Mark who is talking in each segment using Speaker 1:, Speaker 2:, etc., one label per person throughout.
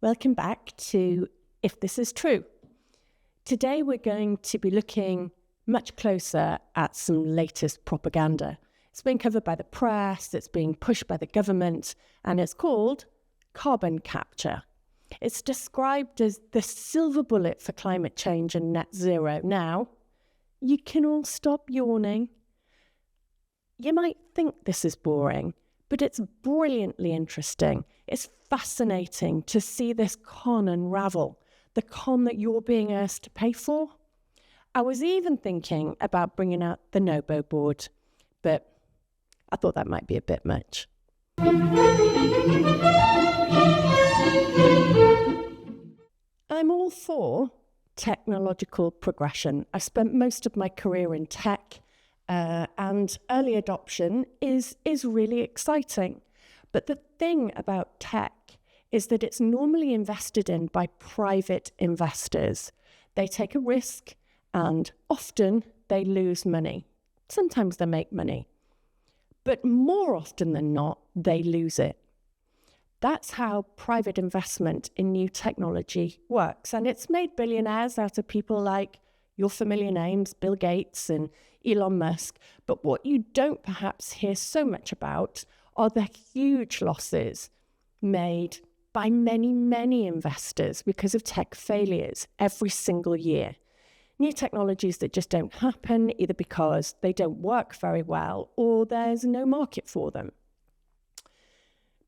Speaker 1: Welcome back to If This Is True. Today we're going to be looking much closer at some latest propaganda. It's been covered by the press, it's being pushed by the government, and it's called carbon capture. It's described as the silver bullet for climate change and net zero. Now, you can all stop yawning. You might think this is boring, but it's brilliantly interesting. It's fascinating to see this con unravel, the con that you're being asked to pay for. I was even thinking about bringing out the Nobo board, but I thought that might be a bit much. I'm all for technological progression. I spent most of my career in tech, and early adoption is really exciting. But the thing about tech is that it's normally invested in by private investors. They take a risk and often they lose money. Sometimes they make money, but more often than not, they lose it. That's how private investment in new technology works. And it's made billionaires out of people like your familiar names, Bill Gates and Elon Musk. But what you don't perhaps hear so much about are the huge losses made by many investors because of tech failures every single year. New technologies that just don't happen, either because they don't work very well or there's no market for them.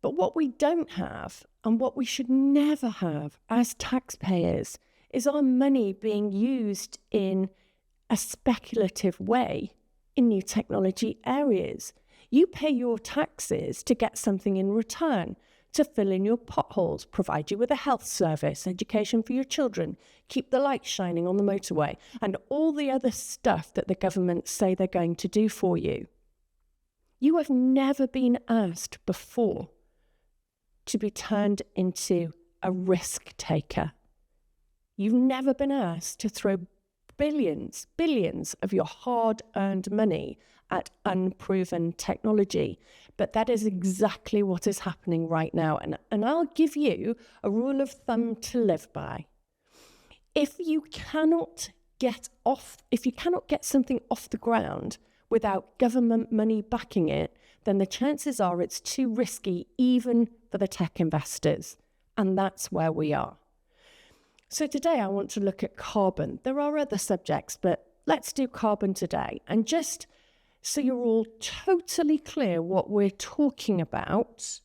Speaker 1: But what we don't have, and what we should never have as taxpayers, is our money being used in a speculative way in new technology areas. You pay your taxes to get something in return, to fill in your potholes, provide you with a health service, education for your children, keep the lights shining on the motorway, and all the other stuff that the government say they're going to do for you. You have never been asked before to be turned into a risk taker. You've never been asked to throw billions of your hard-earned money at unproven technology. But that is exactly what is happening right now. And I'll give you a rule of thumb to live by. If you cannot get something off the ground without government money backing it, then the chances are it's too risky even for the tech investors. And that's where we are. So today I want to look at carbon. There are other subjects, but let's do carbon today. And just so you're all totally clear what we're talking about,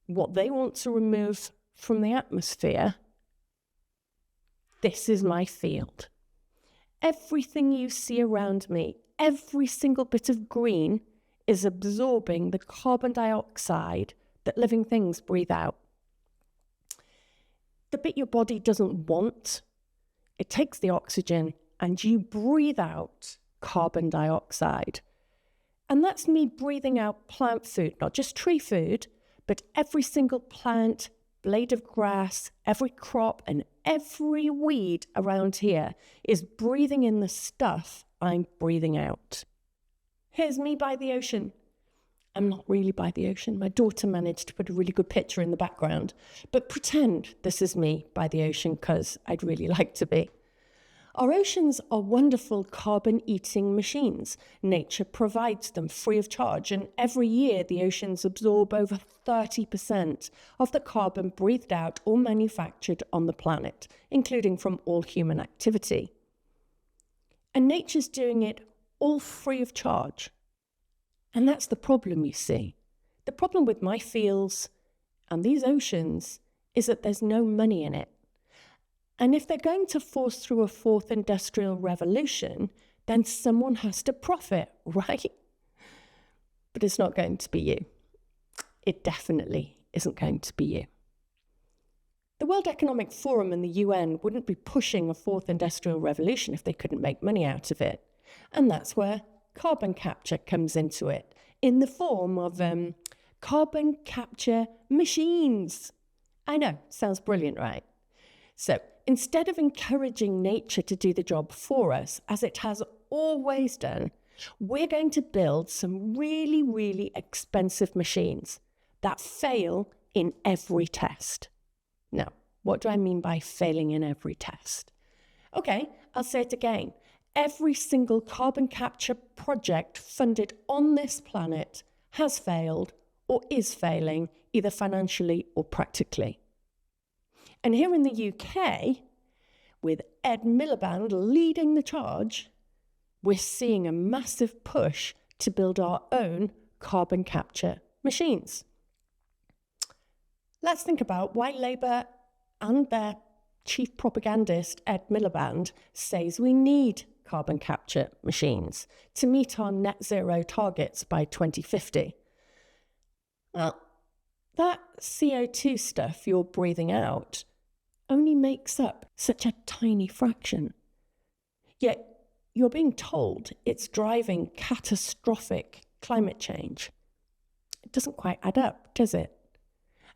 Speaker 1: what they want to remove from the atmosphere, this is my field. Everything you see around me, every single bit of green is absorbing the carbon dioxide that living things breathe out. The bit your body doesn't want, it takes the oxygen and you breathe out carbon dioxide. And that's me breathing out plant food, not just tree food, but every single plant, blade of grass, every crop and every weed around here is breathing in the stuff I'm breathing out. Here's me by the ocean. I'm not really by the ocean. My daughter managed to put a really good picture in the background, but pretend this is me by the ocean because I'd really like to be. Our oceans are wonderful carbon-eating machines. Nature provides them free of charge, and every year the oceans absorb over 30% of the carbon breathed out or manufactured on the planet, including from all human activity. And nature's doing it all free of charge. And that's the problem, you see. The problem with my fields and these oceans is that there's no money in it. And if they're going to force through a fourth industrial revolution, then someone has to profit, right? But it's not going to be you. It definitely isn't going to be you. The World Economic Forum and the UN wouldn't be pushing a fourth industrial revolution if they couldn't make money out of it. And that's where carbon capture comes into it, in the form of carbon capture machines. I know, sounds brilliant, right? So instead of encouraging nature to do the job for us, as it has always done, we're going to build some really expensive machines that fail in every test. Now, What do I mean by failing in every test? Okay, I'll say it again. Every single carbon capture project funded on this planet has failed or is failing, either financially or practically. And here in the UK, with Ed Miliband leading the charge, we're seeing a massive push to build our own carbon capture machines. Let's think about why Labour and their chief propagandist, Ed Miliband, says we need carbon capture machines to meet our net zero targets by 2050. Well, that CO2 stuff you're breathing out only makes up such a tiny fraction. Yet you're being told it's driving catastrophic climate change. It doesn't quite add up, does it?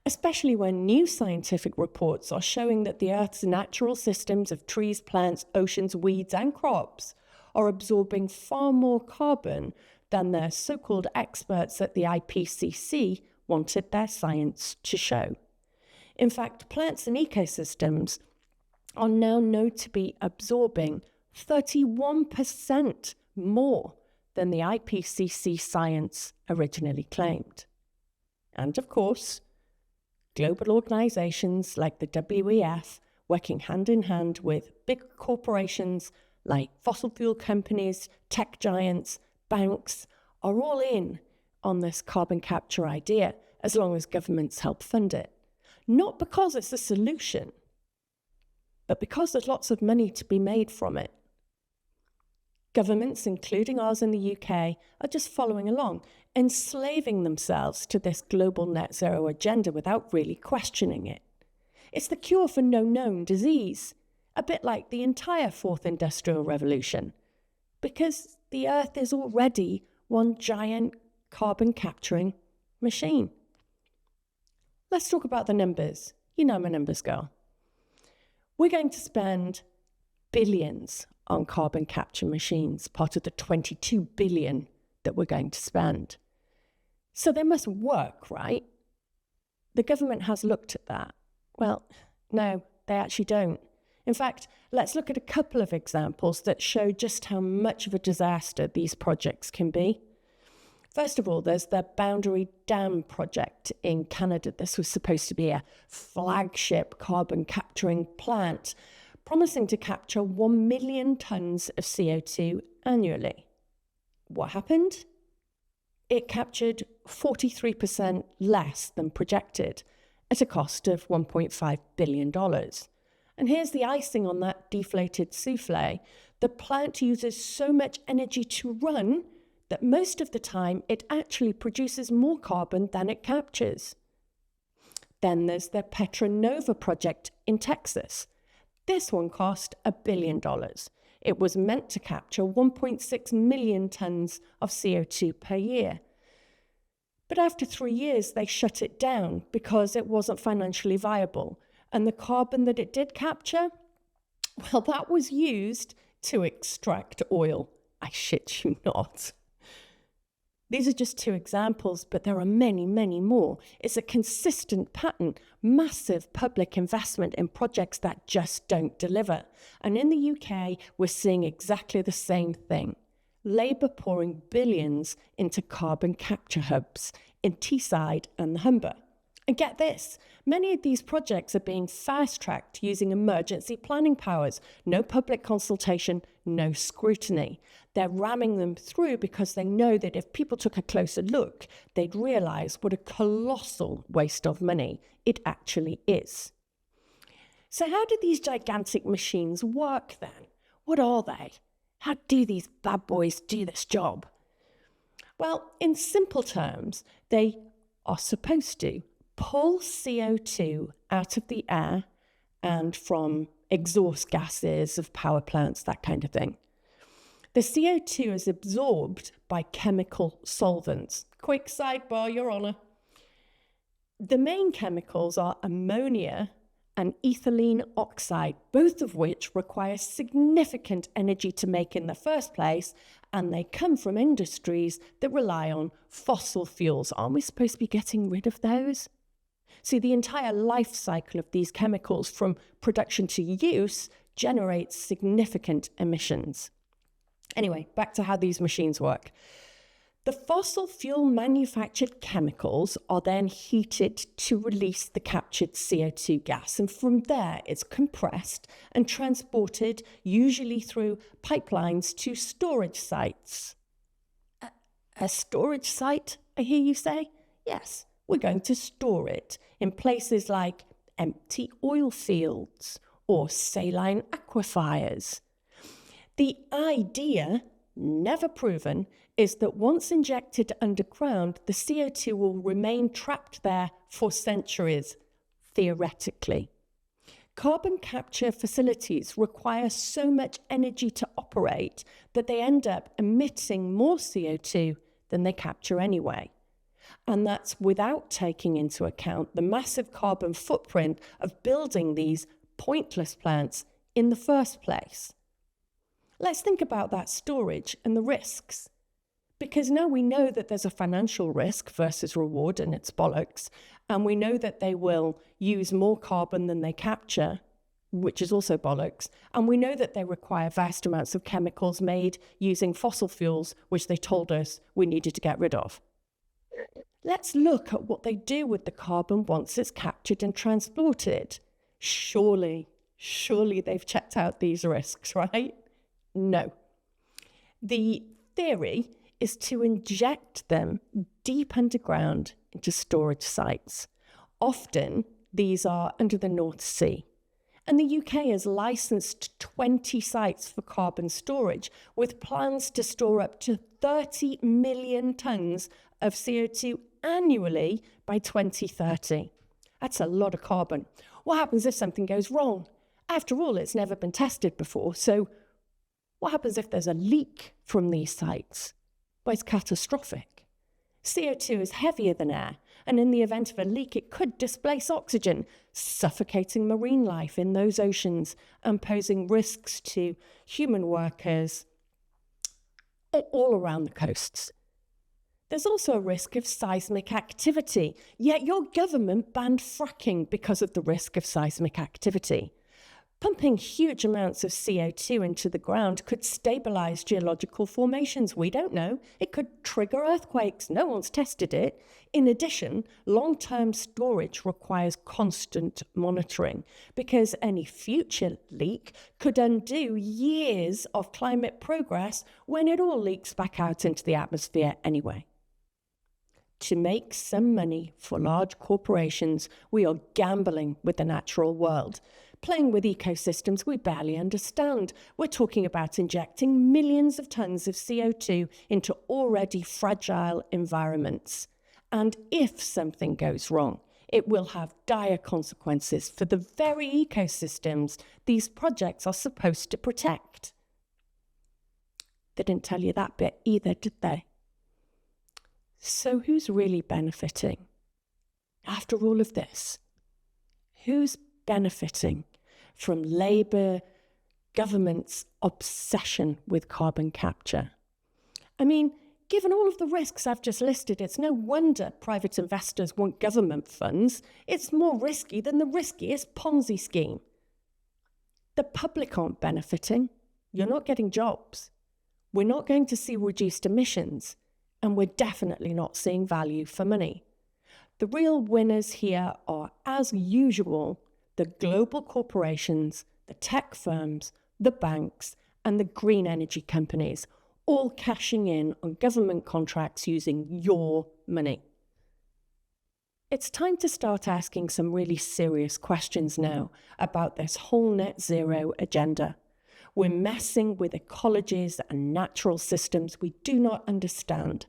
Speaker 1: Especially when new scientific reports are showing that the Earth's natural systems of trees, plants, oceans, weeds, and crops are absorbing far more carbon than their so-called experts at the IPCC wanted their science to show. In fact, plants and ecosystems are now known to be absorbing 31% more than the IPCC science originally claimed. And of course, global organizations like the WEF, working hand in hand with big corporations like fossil fuel companies, tech giants, banks, are all in on this carbon capture idea, as long as governments help fund it. Not because it's a solution, but because there's lots of money to be made from it. Governments, including ours in the UK, are just following along, enslaving themselves to this global net zero agenda without really questioning it. It's the cure for no known disease, a bit like the entire fourth industrial revolution, because the Earth is already one giant carbon capturing machine. Let's talk about the numbers. You know I'm a numbers girl. We're going to spend billions on carbon capture machines, part of the 22 billion that we're going to spend. So they must work, right? The government has looked at that. Well, no, they actually don't. In fact, let's look at a couple of examples that show just how much of a disaster these projects can be. First of all, there's the Boundary Dam project in Canada. This was supposed to be a flagship carbon capturing plant, promising to capture 1 million tons of CO2 annually. What happened? It captured 43% less than projected at a cost of $1.5 billion. And here's the icing on that deflated souffle. The plant uses so much energy to run that most of the time it actually produces more carbon than it captures. Then there's the Petra Nova project in Texas. This one cost $1 billion. It was meant to capture 1.6 million tons of CO2 per year. But after 3 years, they shut it down because it wasn't financially viable. And the carbon that it did capture, well, that was used to extract oil. I shit you not. These are just two examples, but there are many, many more. It's a consistent pattern, massive public investment in projects that just don't deliver. And in the UK, we're seeing exactly the same thing. Labour pouring billions into carbon capture hubs in Teesside and the Humber. And get this, many of these projects are being fast-tracked using emergency planning powers. No public consultation, no scrutiny. They're ramming them through because they know that if people took a closer look, they'd realise what a colossal waste of money it actually is. So how do these gigantic machines work then? What are they? How do these bad boys do this job? Well, in simple terms, they are supposed to pull CO2 out of the air and from exhaust gases of power plants, that kind of thing. The CO2 is absorbed by chemical solvents. Quick sidebar, Your Honour. The main chemicals are ammonia and ethylene oxide, both of which require significant energy to make in the first place, and they come from industries that rely on fossil fuels. Aren't we supposed to be getting rid of those? See, the entire life cycle of these chemicals from production to use generates significant emissions. Anyway, back to how these machines work. The fossil fuel manufactured chemicals are then heated to release the captured CO2 gas, and from there it's compressed and transported, usually through pipelines, to storage sites. A storage site, I hear you say? Yes, we're going to store it in places like empty oil fields or saline aquifers. The idea, never proven, is that once injected underground, the CO2 will remain trapped there for centuries, theoretically. Carbon capture facilities require so much energy to operate that they end up emitting more CO2 than they capture anyway. And that's without taking into account the massive carbon footprint of building these pointless plants in the first place. Let's think about that storage and the risks. Because now we know that there's a financial risk versus reward, and it's bollocks, and we know that they will use more carbon than they capture, which is also bollocks, and we know that they require vast amounts of chemicals made using fossil fuels, which they told us we needed to get rid of. Let's look at what they do with the carbon once it's captured and transported. Surely they've checked out these risks, right? No. The theory is to inject them deep underground into storage sites. Often, these are under the North Sea. And the UK has licensed 20 sites for carbon storage, with plans to store up to 30 million tonnes of CO2 annually by 2030. That's a lot of carbon. What happens if something goes wrong? After all, it's never been tested before, so what happens if there's a leak from these sites? Well, it's catastrophic. CO2 is heavier than air, and in the event of a leak, it could displace oxygen, suffocating marine life in those oceans and posing risks to human workers all around the coasts. There's also a risk of seismic activity, yet your government banned fracking because of the risk of seismic activity. Pumping huge amounts of CO2 into the ground could stabilize geological formations. We don't know. It could trigger earthquakes. No one's tested it. In addition, long-term storage requires constant monitoring because any future leak could undo years of climate progress when it all leaks back out into the atmosphere anyway. To make some money for large corporations, we are gambling with the natural world. Playing with ecosystems we barely understand. We're talking about injecting millions of tons of CO2 into already fragile environments. And if something goes wrong, it will have dire consequences for the very ecosystems these projects are supposed to protect. They didn't tell you that bit either, did they? So who's really benefiting? After all of this, who's benefiting from Labour government's obsession with carbon capture? I mean, given all of the risks I've just listed, it's no wonder private investors want government funds. It's more risky than the riskiest Ponzi scheme. The public aren't benefiting. You're not getting jobs. We're not going to see reduced emissions, and we're definitely not seeing value for money. The real winners here are, as usual, the global corporations, the tech firms, the banks, and the green energy companies, all cashing in on government contracts using your money. It's time to start asking some really serious questions now about this whole net zero agenda. We're messing with ecologies and natural systems we do not understand.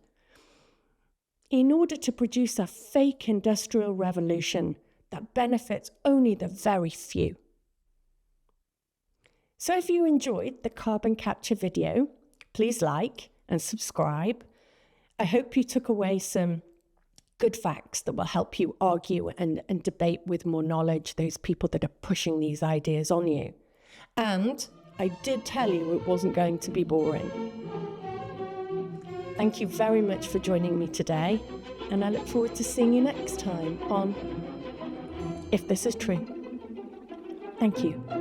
Speaker 1: In order to produce a fake industrial revolution that benefits only the very few. So if you enjoyed the carbon capture video, please like and subscribe. I hope you took away some good facts that will help you argue and debate with more knowledge those people that are pushing these ideas on you. And I did tell you it wasn't going to be boring. Thank you very much for joining me today, and I look forward to seeing you next time on if this is true. Thank you.